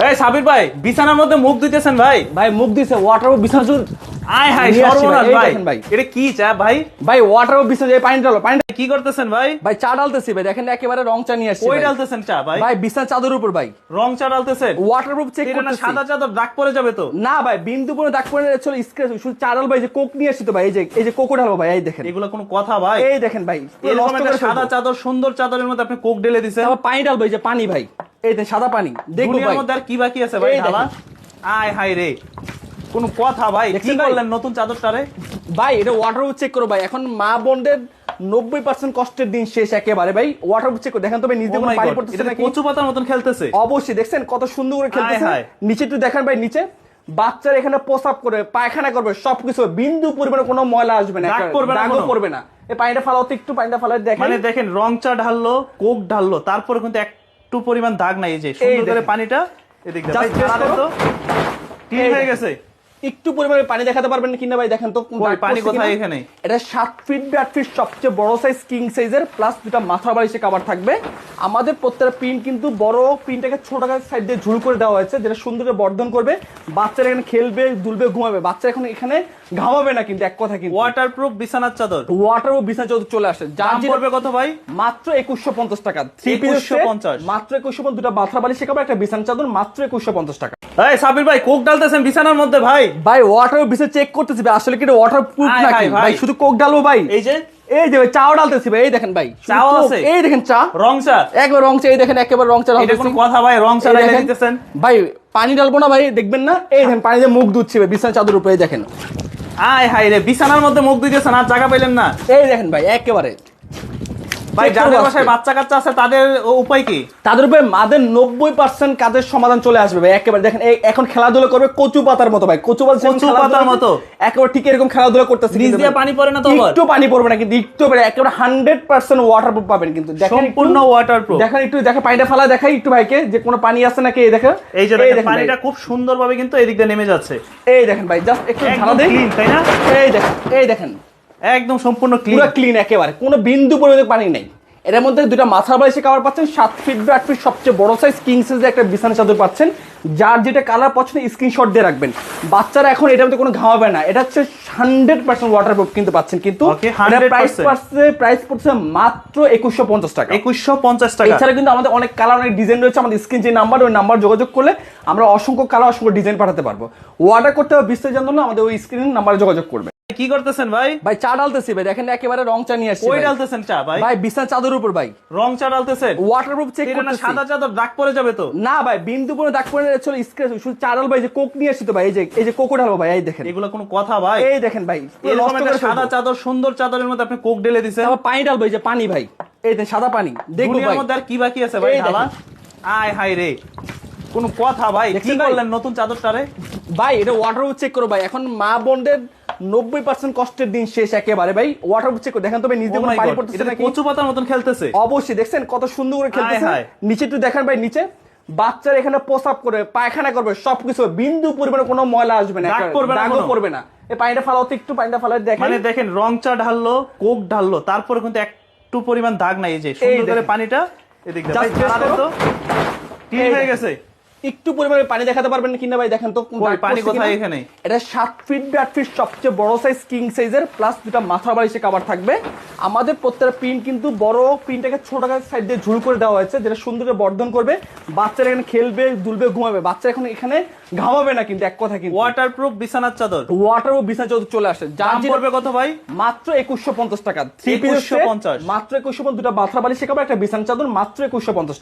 এই সাবির ভাই বিছানার মধ্যে মুখ দিতেছেন ভাই। ভাই মুখ দিছে ওয়াটার বিছানা জুল। আয় হায় সর্বনাশ ভাই, এটা কি চা ভাই? ভাই ওয়াটার বিছানা এই পানি ডালো, পানি কি করতেছেন ভাই? ভাই চা ডালতেছি ভাই, দেখেন একেবারে রং চা নিয়ে আসছি। কই ডালতেছেন চা ভাই? ভাই বিছানা চাদর উপর ভাই রং চা ডালতেছেন? ওয়াটারপ্রুফ চেক এটা না করতেছি। সাদা চাদর দাগ পড়ে যাবে তো? না ভাই বিন্দু কোনো দাগ পড়ে না, চলো স্ক্র্যাচ শুধু চা ডাল ভাই, যে কোক নিয়ে আসছি তো ভাই, এই যে কোকো ঢালবো ভাই, এই দেখেন। এগুলো কোনো কথা ভাই? এই দেখেন ভাই এরকম একটা সাদা চাদর, সুন্দর চাদরের মধ্যে আপনি কোক ঢেলে দিছেন। আবার পানি ডাল ভাই, যে পানি ভাই, এই দেখেন সাদা পানি। দেখো দুনিয়ার ভাই মধ্যে আর কি বাকি আছে ভাই এই ঢালা? আয় হায় রে, কোন কথা ভাই? কি দেখছেন ভাই? করলেন নতুন চাদরটারে? ভাই এটা ওয়াটারপ্রুফ চেক করো ভাই, এখন মা বোনদের 90% কষ্টের দিন শেষ একেবারে ভাই। ওয়াটারপ্রুফ চেক করো, দেখেন তো ভাই নিচে Oh কোনো my পানি God, পড়তেছে এটা নাকি? কচু পাতার মতন খেলতেছে। অবশ্যই দেখছেন কত সুন্দর করে খেলতেছে। হায় হায়। নিচে একটু দেখেন ভাই, নিচে বাচ্চারা এখানে প্রসাব করে পায়খানা করবে, সবকিছু বিন্দু পরিমাণে কোনো ময়লা আসবে না, দাগ পড়বে না, দাগও কোনো। পড়বে না। এই পানিটা ফালাও তো, একটু পানিটা ফালাও দেখেন। মানে দেখেন রং চা ঢাললো, কোক ঢাললো, তারপরে কিন্তু একটু পরিমাণ দাগ নাই। এই যে সুন্দর করে দেখেন। পানিটা এদিক দিয়ে Just ভাই ঢালা দেন press তো। ক্লিন এই হয়ে দেখেন। গেছে। একটু পরিমাণে পানি দেখাতে পারবেন কিনা ভাই, দেখেন তো কই, পানি কোথায় এখানে? এটা 7 ফিট বাই 8 ফিট সবচেয়ে বড় সাইজ কিং সাইজের, প্লাস দুটা মাথা বালিশে কভার থাকবে। আমাদের প্রত্যেকটা প্রিন্ট কিন্তু বড় প্রিন্টটাকে ছোট সাইড দিয়ে ঝুল করে দেওয়া হয়েছে, যেটা সুন্দর করে বর্ধন করবে। বাচ্চারা এখানে খেলবে, দুলবে, ঘুমাবে, বাচ্চা এখন এখানে ঘামাবে না কিন্তু, এক কথা কিন্তু। ওয়াটারপ্রুফ বিছানার চাদর। ওয়াটার ও বিছানা চাদর চলে আসে, যার দাম পড়বে কত ভাই? মাত্র 2150 টাকা। 3 পিস 2150 মাত্র 2150, দুটা মাথা বালিশে কভার, একটা বিছানা চাদর, মাত্র 2150 টাকা। এই সাবির ভাই কোক ডালতেছেন বিছানার মধ্যে ভাই? ভাই ওয়াটার বিছানা চেক করতেছি ভাই, আসলে কি এটা ওয়াটার প্রুফ আয় নাকি হায় ভাই। ভাই? শুধু কোক ডালবো ভাই, এই যে এই যে ভাই চাও ডালতেছি ভাই, এই দেখেন ভাই শুধু চাও কোক, আছে? এই দেখেন চা, রং চা। একবার রং চা, এই দেখেন একেবারে রং চা এটা ডালতেছি। কোনো কথা ভাই? রং চা এই ঢাইলা দেখেন। দিতেছেন? ভাই পানি ডালবো না ভাই, দেখবেন না, এই দেখেন পানি দিয়ে মুখ ধুচ্ছি ভাই বিছানা চাদর উপরে, এই দেখেন। আয় হায় রে, বিছানার মধ্যে মুখ দিতেছেন আর জায়গা পাইলেন না? এই দেখেন ভাই একেবারে। ভাই Check যাদের করবো বাসায় আজকে। বাচ্চা কাচ্চা আছে তাদের উপায় কি? তাদের উপরে মাদের 90% কাজের সমাধান চলে আসবে ভাই একেবারে। দেখেন এখন খেলাধুলা করবে কচু পাতার মতো ভাই, কচু পাতার মতো? একেবারে ঠিক এরকম খেলাধুলা করতেছে। নিচ দিয়ে পানি পড়ে না তো আবার? একটু পানি পড়বে না কিন্তু, একটু পড়ে, একেবারে 100% ওয়াটারপ্রুফ পাবেন কিন্তু। দেখেন সম্পূর্ণ ওয়াটারপ্রুফ। দেখেন একটু, দেখেন পানিটা ফালা দেখাই একটু ভাইকে, যে কোনো পানি আছে নাকি, এই দেখেন। এই যে দেখেন ভাই। পানিটা খুব সুন্দরভাবে কিন্তু এদিক দিয়ে নেমে যাচ্ছে। এই দেখেন ভাই, জাস্ট একটু ঢালা দেন, ক্লিন, তাই না? এই দেখেন, এই দেখেন একদম সম্পূর্ণ ক্লিন। পুরো ক্লিন একেবারে, কোনো বিন্দু পরিমাণে পানি নেই। এর মধ্যে দুটা মাথা বালিশে কভার পাচ্ছেন, 7 ফিট বাই 8 ফিট সবচেয়ে বড় সাইজ কিং সাইজের একটা বিছানা চাদর পাচ্ছেন। যার যেটা কালার পছন্দ স্ক্রিনশট দিয়ে রাখবেন। বাচ্চারা এখন এটার মধ্যে কোনো ঘামাবে না, এটা হচ্ছে 100% ওয়াটারপ্রুফ কিন্তু পাচ্ছেন কিন্তু। Okay, 100%। প্রাইস পড়ছে মাত্র 2150 টাকা। 2150 টাকা। এছাড়া কিন্তু আমাদের অনেক কালার, অনেক ডিজাইন রয়েছে। আমাদের স্ক্রিন যে নাম্বার, ওই নাম্বার যোগাযোগ করলে আমরা অসংখ্য কালার, অসংখ্য ডিজাইন পাঠাতে পারবো। অর্ডার করতে হবে বিস্তারিত জানার জন্য আমাদের ওই স্ক্রিন নাম্বারে যোগাযোগ করবে। কি করতেছেন ভাই? ভাই চা ডালতেছি ভাই, দেখেন একেবারে রং চা নিয়ে আসছি। কই ডালতেছেন চা ভাই? ভাই বিছানা চাদর উপর ভাই রং চা ডালতেছেন? ওয়াটারপ্রুফ চেক এটা না করতেছি। সাদা চাদর দাগ পড়ে যাবে তো? না ভাই বিন্দু কোনো দাগ পড়ে না, চলো স্ক্র্যাচ শুধু চা ডাল ভাই, যে কোক নিয়ে আসছি তো ভাই, এই যে কোকো ঢালবো ভাই, এই দেখেন। এগুলো কোনো কথা ভাই? এই দেখেন ভাই এরকম একটা সাদা চাদর, সুন্দর চাদরের মধ্যে আপনি কোক ঢেলে দিছেন। আবার পানি ডাল ভাই, যে পানি ভাই, এই দেখেন সাদা পানি। দেখো দুনিয়ার ভাই মধ্যে আর কি বাকি আছে ভাই এই ঢালা? আয় হায় রে, কোন কথা ভাই? কি দেখছেন ভাই? করলেন নতুন চাদরটারে? ভাই এটা ওয়াটারপ্রুফ চেক করো ভাই, এখন মা বোনদের 90% কষ্টের দিন শেষ একেবারে ভাই। ওয়াটারপ্রুফ চেক করো, দেখেন তো ভাই নিচে Oh কোনো my পানি God, পড়তেছে এটা নাকি? কচু পাতার মতন খেলতেছে। অবশ্যই দেখছেন কত সুন্দর করে খেলতেছে। হায় হায়। নিচে একটু দেখেন ভাই, নিচে বাচ্চারা এখানে প্রসাব করে পায়খানা করবে, সবকিছু বিন্দু পরিমাণে কোনো ময়লা আসবে না, দাগ পড়বে না, দাগও কোনো। পড়বে না। এই পানিটা ফালাও তো, একটু পানিটা ফালাও দেখেন। মানে দেখেন রং চা ঢাললো, কোক ঢাললো, তারপরে কিন্তু একটু পরিমাণ দাগ নাই। এই যে সুন্দর করে দেখেন। পানিটা এদিক দিয়ে Just ভাই ঢালা দেন press তো। ক্লিন এই হয়ে দেখেন। গেছে। একটু পরিমাণে পানি দেখাতে পারবেন কিনা ভাই, দেখেন তো কই, পানি কোথায় এখানে? এটা 7 ফিট বাই 8 ফিট সবচেয়ে বড় সাইজ কিং সাইজের, প্লাস দুটা মাথা বালিশে কভার থাকবে। আমাদের প্রত্যেকটা প্রিন্ট কিন্তু বড় প্রিন্টটাকে ছোট সাইড দিয়ে ঝুল করে দেওয়া হয়েছে, যেটা সুন্দর করে বর্ধন করবে। বাচ্চারা এখানে খেলবে, দুলবে, ঘুমাবে, বাচ্চা এখন এখানে ঘামাবে না কিন্তু, এক কথা কিন্তু। ওয়াটারপ্রুফ বিছানার চাদর। ওয়াটার ও বিছানা চাদর চলে আসে, যার দাম পড়বে কত ভাই? মাত্র 2150 টাকা। 3 পিস 2150 মাত্র 2150, দুটা মাথা বালিশে কভার, একটা বিছানা চাদর, মাত্র 2150 টাকা।